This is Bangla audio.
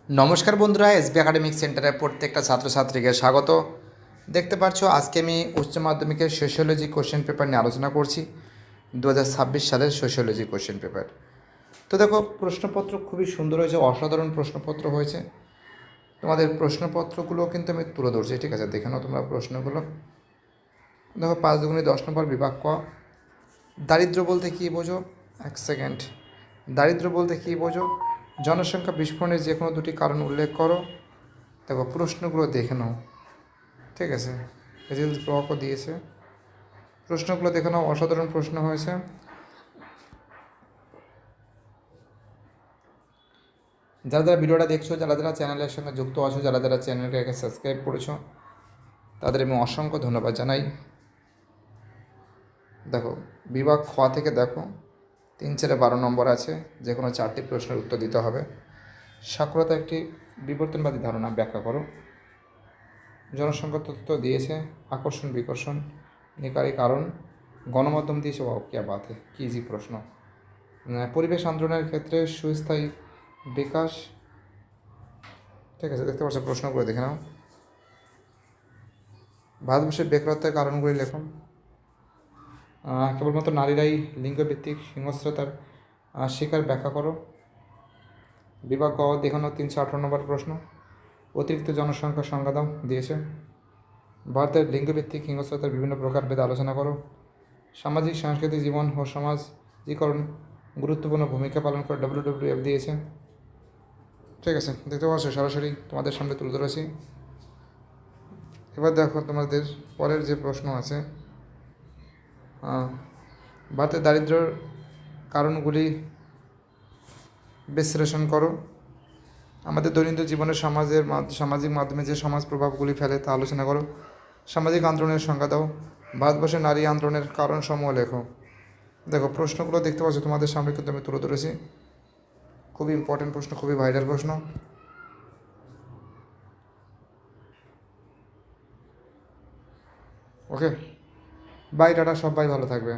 নমস্কার বন্ধুরা, এসবি একাডেমিক সেন্টারের প্রত্যেকটা ছাত্রছাত্রীকে স্বাগত। দেখতে পাচ্ছ আজকে আমি উচ্চ মাধ্যমিকের সোশিওলজি কোশ্চেন পেপার নিয়ে আলোচনা করছি। 2026 সালের সোশিওলজি কোশ্চেন পেপার। তো দেখো, প্রশ্নপত্র খুবই সুন্দর হয়েছে, অসাধারণ প্রশ্নপত্র হয়েছে। তোমাদের প্রশ্নপত্রগুলো কিন্তু আমি তুলে ধরছি, ঠিক আছে? দেখে নাও তোমরা প্রশ্নগুলো। দেখো, 5 দুগুণে 10 নম্বর বিভাগ ক। দারিদ্র বলতে কী বোঝো? এক সেকেন্ড। দারিদ্র বলতে কী বোঝো? জনসংখ্যা বিস্ফোরণের যে কোনো দুটি কারণ উল্লেখ করো। দেখো, প্রশ্নগুলো দেখে নাও, ঠিক আছে? রিলস ব্লকও দিয়েছে, প্রশ্নগুলো দেখে নাও, অসাধারণ প্রশ্ন হয়েছে। যারা যারা ভিডিওটা দেখছো, যারা যারা চ্যানেলের সঙ্গে যুক্ত আছো, যারা যারা চ্যানেলটাকে সাবস্ক্রাইব করেছো, তাদের আমি অসংখ্য ধন্যবাদ জানাই। দেখো, বিভাগ খ থেকে দেখো 3-12 নম্বর আছে, যে কোনো 4টি প্রশ্নের উত্তর দিতে হবে। সাক্ষরতা একটি বিবর্তনবাদী ধারণা, ব্যাখ্যা করো। জনসংখ্যা তথ্য দিয়েছে, আকর্ষণ বিকর্ষণ, নিকারী কারণ, গণমাধ্যম দিয়েছে। ও क्या बात है, কি ইজি প্রশ্ন। পরিবেশ আন্দোলনের ক্ষেত্রে সুস্থায়ী বিকাশ, ঠিক আছে? দেখতে পাচ্ছ, প্রশ্নগুলো দেখে নাও। ভারতবর্ষের বেকারত্বের কারণগুলি লেখো। কেবলমাত্র নারীরাই লিঙ্গভিত্তিক হিংস্রতার শিকার, ব্যাখ্যা করো। বিভাগ গ দেখানো 318 নম্বর প্রশ্ন, অতিরিক্ত জনসংখ্যার সংজ্ঞা দাও, দিয়েছে। ভারতের লিঙ্গভিত্তিক হিংস্রতার বিভিন্ন প্রকারভেদ আলোচনা করো। সামাজিক সাংস্কৃতিক জীবন ও সমাজীকরণ গুরুত্বপূর্ণ ভূমিকা পালন করে, WWF দিয়েছে, ঠিক আছে? দেখতে পাচ্ছ, সরাসরি তোমাদের সামনে তুলে ধরেছি। এবার দেখো, তোমাদের পরের যে প্রশ্ন আছে, ভারতের দারিদ্র্যের কারণগুলি বিশ্লেষণ করো। আমাদের দৈনন্দিন জীবনের সামাজিক মাধ্যমে যে সমাজ প্রভাবগুলি ফেলে তা আলোচনা করো। সামাজিক আন্দোলনের সংজ্ঞা দাও। ভারতবর্ষের নারী আন্দোলনের কারণসমূহ লেখো। দেখো, প্রশ্নগুলো দেখতে পাচ্ছ তোমাদের সামনে কিন্তু আমি তুলে ধরেছি। খুবই ইম্পর্টেন্ট প্রশ্ন, খুবই ভাইরাল প্রশ্ন। ওকে, বাই, টাটা, সবাই ভালো থাকবে।